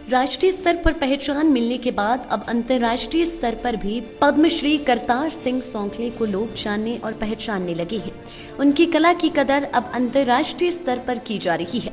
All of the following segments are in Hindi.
राष्ट्रीय स्तर पर पहचान मिलने के बाद अब अंतर्राष्ट्रीय स्तर पर भी पद्मश्री करतार सिंह सौंखले को लोग जानने और पहचानने लगे हैं। उनकी कला की कदर अब अंतर्राष्ट्रीय स्तर पर की जा रही है।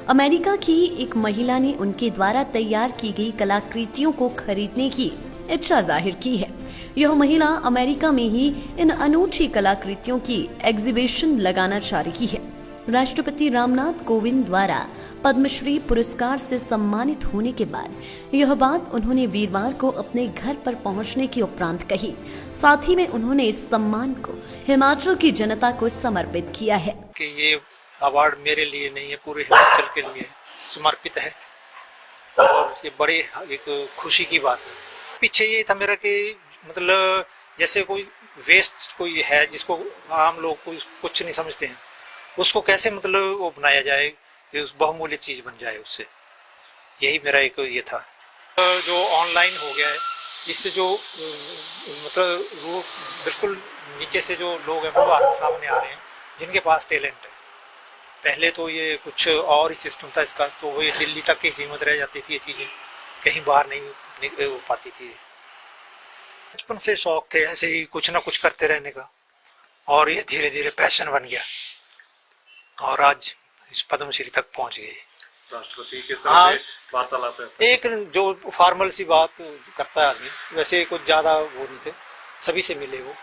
अमेरिका की एक महिला ने उनके द्वारा तैयार की गई कलाकृतियों को खरीदने की इच्छा जाहिर की है। यह महिला अमेरिका में ही इन अनूठी कलाकृतियों की एग्जीबिशन लगाना चाह रही है। राष्ट्रपति रामनाथ कोविंद द्वारा पद्मश्री पुरस्कार से सम्मानित होने के बाद यह बात उन्होंने वीरवार को अपने घर पर पहुंचने के उपरांत कही। साथ ही में उन्होंने इस सम्मान को हिमाचल की जनता को समर्पित किया है कि ये अवार्ड मेरे लिए नहीं है, पूरे हिमाचल के लिए समर्पित है और ये बड़ी एक खुशी की बात है। पीछे ये था मेरा कि मतलब जैसे कोई वेस्ट कोई है जिसको आम लोग को कुछ नहीं समझते हैं, उसको कैसे मतलब वो बनाया जाए कि उस बहुमूल्य चीज बन जाए उससे, यही मेरा एक ये था। जो ऑनलाइन हो गया है इससे जो मतलब वो बिल्कुल नीचे से जो लोग हैं वो सामने आ रहे हैं जिनके पास टैलेंट है। पहले तो ये कुछ और ही सिस्टम था इसका, तो ये दिल्ली तक ही सीमित रह जाती थी ये चीज़ें, कहीं बाहर नहीं हो पाती थी। बचपन से शौक थे ऐसे ही कुछ ना कुछ करते रहने का और ये धीरे धीरे पैशन बन गया और आज इस पद्मश्री तक पहुंच गए। राष्ट्रपति किस तरह से वार्तालाप है? एक जो फॉर्मल सी बात करता है आदमी, वैसे कुछ ज्यादा वो नहीं थे, सभी से मिले वो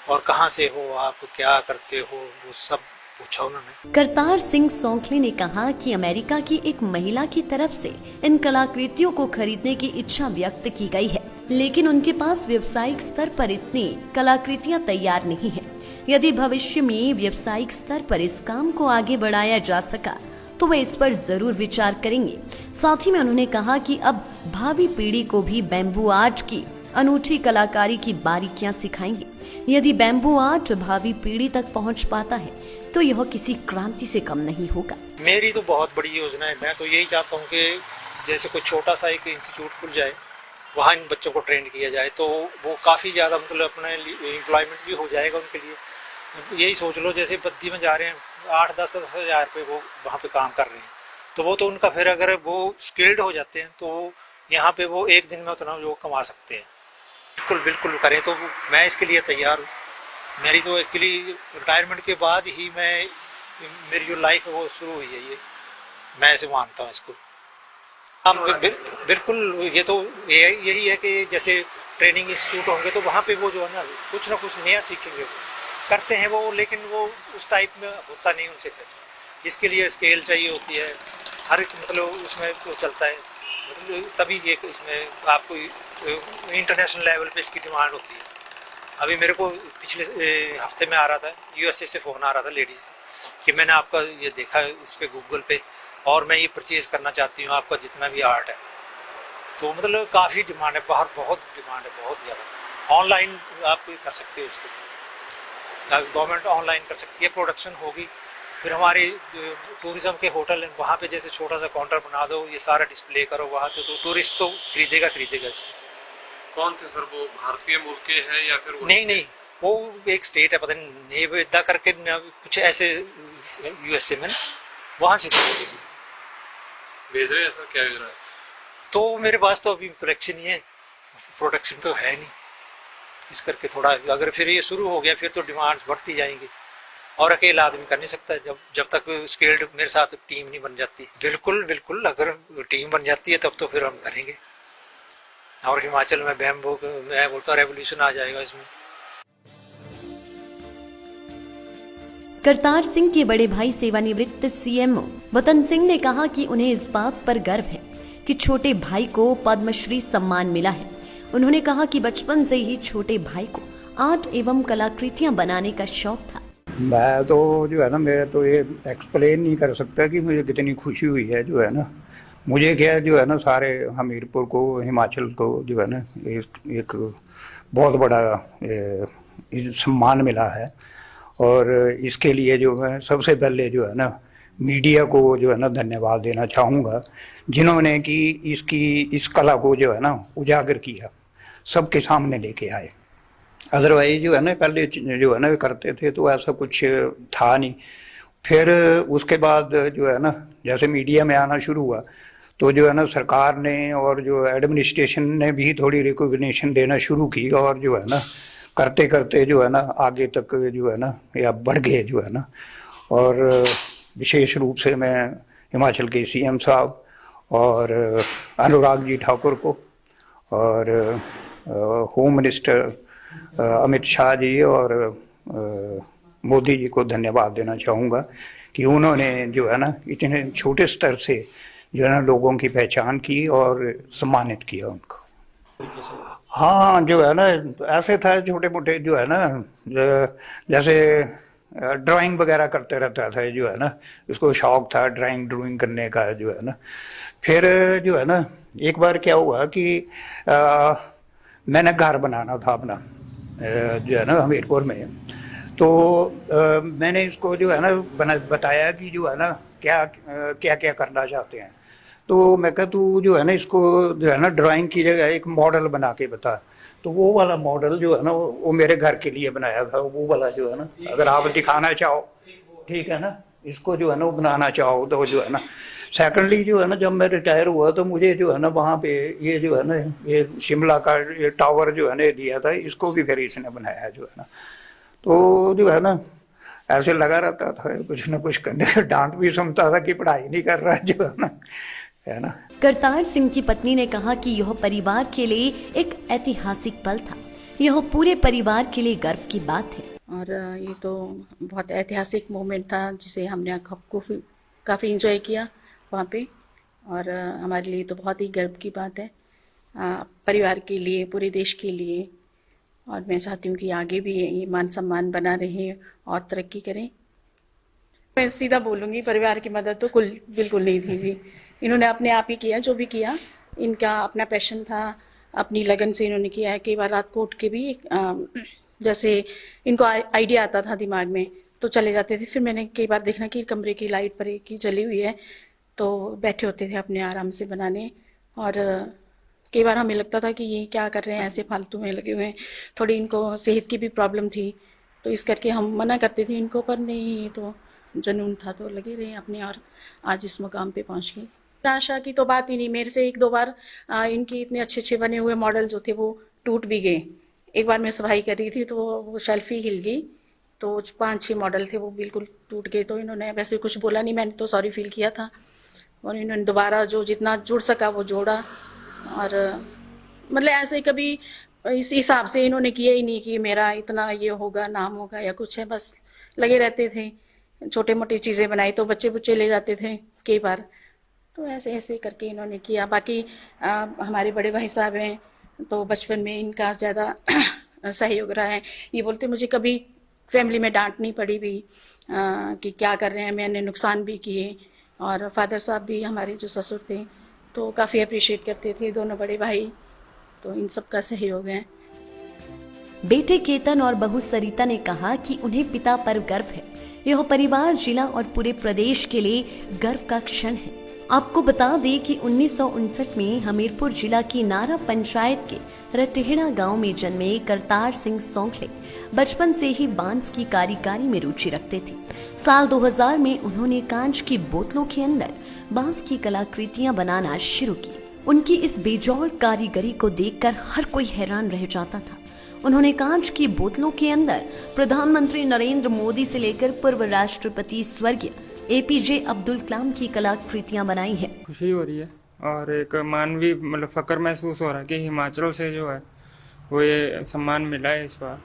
और कहाँ से हो आप, क्या करते हो, वो सब पूछा उन्होंने। करतार सिंह सौंखले ने कहा कि अमेरिका की एक महिला की तरफ से इन कलाकृतियों को खरीदने की इच्छा व्यक्त की गई है, लेकिन उनके पास व्यावसायिक स्तर पर इतनी कलाकृतियां तैयार नहीं है। यदि भविष्य में व्यावसायिक स्तर पर इस काम को आगे बढ़ाया जा सका तो वे इस पर जरूर विचार करेंगे। साथ ही में उन्होंने कहा कि अब भावी पीढ़ी को भी बैम्बू आर्ट की अनूठी कलाकारी की बारीकियां सिखाएंगे। यदि बैम्बू आर्ट भावी पीढ़ी तक पहुंच पाता है तो यह किसी क्रांति से कम नहीं होगा। मेरी तो बहुत बड़ी योजना है। मैं तो यही चाहता हूँ कि जैसे कोई छोटा सा एक इंस्टीट्यूट खुल जाए, वहाँ इन बच्चों को ट्रेन किया जाए तो वो काफ़ी ज़्यादा मतलब अपने एम्प्लॉयमेंट भी हो जाएगा उनके लिए। यही सोच लो जैसे बद्दी में जा रहे हैं 8-10 हज़ार रुपये वो वहाँ पे काम कर रहे हैं, तो वो तो उनका फिर अगर वो स्किल्ड हो जाते हैं तो यहाँ पे वो एक दिन में उतना वो कमा सकते हैं। बिल्कुल बिल्कुल करें तो मैं इसके लिए तैयार हूँ। मेरी तो एक्चुअली रिटायरमेंट के बाद ही मेरी जो लाइफ है वो शुरू हुई है, ये मैं ऐसे मानता हूँ इसको। हम बिल्कुल ये तो यही है कि जैसे ट्रेनिंग इंस्टीट्यूट होंगे तो वहाँ पे वो जो है ना कुछ नया सीखेंगे, वो करते हैं वो, लेकिन वो उस टाइप में होता नहीं उनसे। इसके लिए स्केल चाहिए होती है, हर एक मतलब उसमें वो चलता है, मतलब तभी ये इसमें आपको इंटरनेशनल लेवल पे इसकी डिमांड होती है। अभी मेरे को पिछले हफ्ते में आ रहा था USA से फ़ोन आ रहा था लेडीज़ का कि मैंने आपका ये देखा इस पर गूगल पे और मैं ये परचेज़ करना चाहती हूँ आपका जितना भी आर्ट है। तो मतलब काफ़ी डिमांड है, बाहर बहुत डिमांड है, बहुत ज़्यादा। ऑनलाइन आप कर सकते हो इसको, गवर्नमेंट ऑनलाइन कर सकती है, प्रोडक्शन होगी। फिर हमारे टूरिज्म के होटल हैं वहाँ पे जैसे छोटा सा काउंटर बना दो, ये सारा डिस्प्ले करो वहाँ से, तो टूरिस्ट तो खरीदेगा इसको। कौन थे सर वो, भारतीय मूल के हैं या फिर नहीं वो एक स्टेट है, पता नहीं नेवेदा करके कुछ ऐसे USA में, वहाँ से भेज रहे हैं सर, क्या भेज रहा है? तो मेरे पास तो अभी कलेक्शन ही है, प्रोडक्शन तो है नहीं, इस करके थोड़ा अगर फिर ये शुरू हो गया फिर तो डिमांड्स बढ़ती जाएंगी और अकेला आदमी कर नहीं सकता जब तक स्किल्ड मेरे साथ टीम नहीं बन जाती। बिल्कुल अगर टीम बन जाती है तब तो फिर हम करेंगे और हिमाचल में बैम्बू मैं बोलता हूँ रेवोल्यूशन आ जाएगा इसमें। करतार सिंह के बड़े भाई सेवानिवृत्त CMO वतन सिंह ने कहा कि उन्हें इस बात पर गर्व है कि छोटे भाई को पद्मश्री सम्मान मिला है। उन्होंने कहा कि बचपन से ही छोटे भाई को आर्ट एवं कलाकृतियां बनाने का शौक था। मैं तो जो है ना, मेरे तो ये एक्सप्लेन नहीं कर सकता कि मुझे कितनी खुशी हुई है। जो है ना, मुझे क्या जो है ना, सारे हमीरपुर को, हिमाचल को जो है ना एक बहुत बड़ा सम्मान मिला है और इसके लिए जो मैं सबसे पहले जो है ना मीडिया को जो है ना धन्यवाद देना चाहूँगा, जिन्होंने कि इस कला को जो है ना उजागर किया, सबके सामने लेके आए। अदरवाइज जो है ना पहले जो है ना करते थे तो ऐसा कुछ था नहीं। फिर उसके बाद जो है ना जैसे मीडिया में आना शुरू हुआ तो जो है ना सरकार ने और जो एडमिनिस्ट्रेशन ने भी थोड़ी रिकॉग्निशन देना शुरू की, और जो है ना करते करते जो है ना आगे तक जो है ना या बढ़ गए जो है ना। और विशेष रूप से मैं हिमाचल के सीएम साहब और अनुराग जी ठाकुर को और होम मिनिस्टर अमित शाह जी और मोदी जी को धन्यवाद देना चाहूँगा कि उन्होंने जो है ना इतने छोटे स्तर से जो है ना लोगों की पहचान की और सम्मानित किया उनको। हाँ जो है ना ऐसे था छोटे मोटे जो है ना जैसे ड्राइंग वगैरह करते रहता था जो है ना, उसको शौक था ड्राइंग करने का जो है ना। फिर जो है ना एक बार क्या हुआ कि मैंने घर बनाना था अपना जो है ना हमीरपुर में। तो मैंने इसको जो है ना बताया कि जो है ना क्या क्या करना चाहते हैं। तो मैं कहा तू जो है ना इसको जो है ना ड्राइंग की जगह एक मॉडल बना के बता। तो वो वाला मॉडल जो है ना वो मेरे घर के लिए बनाया था, वो वाला जो है ना अगर आप दिखाना चाहो ठीक है ना, इसको जो है ना वो बनाना चाहो तो जो है ना। सेकेंडली जो है ना जब मैं रिटायर हुआ तो मुझे जो है ना वहाँ पे ये जो है ना ये शिमला का ये टावर जो है ना दिया था, इसको भी फिर इसने बनाया जो है ना। तो जो है ना ऐसे लगा रहता था कुछ ना कुछ करने, डांट भी सुनता था कि पढ़ाई नहीं कर रहा जो है ना। करतार सिंह की पत्नी ने कहा कि यह परिवार के लिए एक ऐतिहासिक पल था, यह पूरे परिवार के लिए गर्व की बात है। और ये तो बहुत ऐतिहासिक मोमेंट था जिसे हमने काफ़ी इंजॉय किया वहाँ पे, और हमारे लिए तो बहुत ही गर्व की बात है परिवार के लिए, पूरे देश के लिए। और मैं चाहती हूँ कि आगे भी ये मान सम्मान बना रहे और तरक्की करें। मैं सीधा बोलूँगी परिवार की मदद तो बिल्कुल नहीं थी जी, इन्होंने अपने आप ही किया जो भी किया। इनका अपना पैशन था, अपनी लगन से इन्होंने किया है। कई बार रात को उठ के भी जैसे इनको आइडिया आता था दिमाग में तो चले जाते थे। फिर मैंने कई बार देखना कि कमरे की लाइट पर की जली हुई है तो बैठे होते थे अपने आराम से बनाने। और कई बार हमें लगता था कि ये क्या कर रहे हैं, ऐसे फालतू में लगे हुए हैं। थोड़ी इनको सेहत की भी प्रॉब्लम थी तो इस करके हम मना करते थे इनको, पर नहीं तो जुनून था तो लगे रहे अपने और आज इस मुकाम पे पहुंच गए। आशा की तो बात ही नहीं, मेरे से एक दो बार इनके इतने अच्छे अच्छे बने हुए मॉडल जो थे वो टूट भी गए। एक बार मैं सफाई कर रही थी तो वो शेल्फ ही हिल गई, तो 5-6 मॉडल थे वो बिल्कुल टूट गए। तो इन्होंने वैसे कुछ बोला नहीं, मैंने तो सॉरी फील किया था और इन्होंने दोबारा जो जितना जुड़ सका वो जोड़ा। और मतलब ऐसे कभी इस हिसाब से इन्होंने किया ही नहीं कि मेरा इतना ये होगा, नाम होगा या कुछ है, बस लगे रहते थे। छोटे मोटी चीज़ें बनाई तो बच्चे ले जाते थे कई बार, तो ऐसे ऐसे करके इन्होंने किया। बाकी हमारे बड़े भाई साहब हैं तो बचपन में इनका ज़्यादा सहयोग रहा है। ये बोलते मुझे कभी फैमिली में डांट नहीं पड़ी भी कि क्या कर रहे हैं, मैंने नुकसान भी किए। और फादर साहब भी हमारे जो ससुर थे तो काफ़ी अप्रिशिएट करते थे, दोनों बड़े भाई, तो इन सब का सहयोग है। बेटे केतन और बहू सरिता ने कहा कि उन्हें पिता पर गर्व है। यह परिवार, जिला और पूरे प्रदेश के लिए गर्व का क्षण है। आपको बता दें कि 1959 में हमीरपुर जिला की नारा पंचायत के रटेहड़ा गांव में जन्मे करतार सिंह सौंखले बचपन से ही बांस की कारीगरी में रुचि रखते थे। साल 2000 में उन्होंने कांच की बोतलों के अंदर बांस की कलाकृतियां बनाना शुरू की। उनकी इस बेजोड़ कारीगरी को देखकर हर कोई हैरान रह जाता था। उन्होंने कांच की बोतलों के अंदर प्रधानमंत्री नरेंद्र मोदी से लेकर पूर्व राष्ट्रपति स्वर्गीय एपीजे अब्दुल कलाम की कलाकृतियां बनाई हैं। खुशी हो रही है और एक मानवीय मतलब फक्र महसूस हो रहा है कि हिमाचल से जो है वो ये सम्मान मिला है इस बार।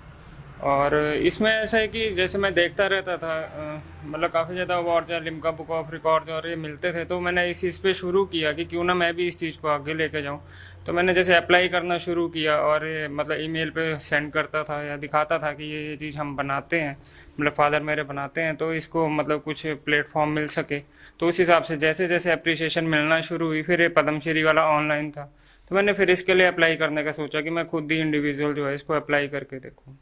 और इसमें ऐसा है कि जैसे मैं देखता रहता था मतलब काफ़ी ज़्यादा अवार्ड या लिम्का बुक ऑफ रिकॉर्ड और ये मिलते थे, तो मैंने इस चीज़ पे शुरू किया कि क्यों ना मैं भी इस चीज़ को आगे लेके जाऊं। तो मैंने जैसे अप्लाई करना शुरू किया और मतलब ईमेल पे सेंड करता था या दिखाता था कि ये चीज़ हम बनाते हैं, मतलब फादर मेरे बनाते हैं, तो इसको मतलब कुछ प्लेटफॉर्म मिल सके। तो उस हिसाब से जैसे जैसे अप्रिसिएशन मिलना शुरू हुई, फिर ये पद्मश्री वाला ऑनलाइन था, तो मैंने फिर इसके लिए अप्लाई करने का सोचा कि मैं खुद ही इंडिविजुअल जो है इसको अप्लाई करके देखूँ।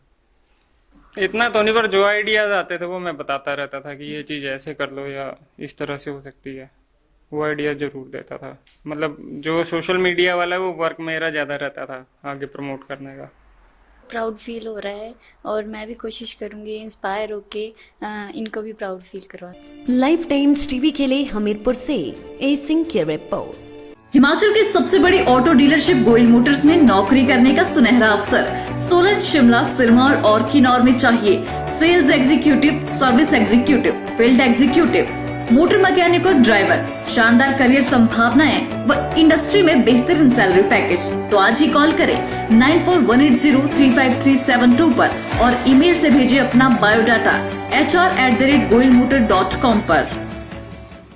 इतना तो नहीं, पर जो आइडियाज आते थे वो मैं बताता रहता था कि ये चीज़ ऐसे कर लो या इस तरह से हो सकती है, वो आइडिया जरूर देता था। मतलब जो सोशल मीडिया वाला है वो वर्क मेरा ज़्यादा रहता था आगे प्रमोट करने का। प्राउड फील हो रहा है और मैं भी कोशिश करूंगी इंस्पायर होके इनको भी प्राउड फील करवा। लाइफ टाइम्स टीवी के लिए हमीरपुर से ए सिंह की रिपोर्ट। हिमाचल की सबसे बड़ी ऑटो डीलरशिप गोयल मोटर्स में नौकरी करने का सुनहरा अवसर। सोलन, शिमला, सिरमौर और किन्नौर में चाहिए sales executive, service executive, field executive, motor mechanic और ड्राइवर। शानदार करियर संभावनाएं व इंडस्ट्री में बेहतरीन सैलरी पैकेज। तो आज ही कॉल करें 9418035372 पर और ईमेल से भेजिए अपना बायोडाटा hr@goyalmotor.com पर।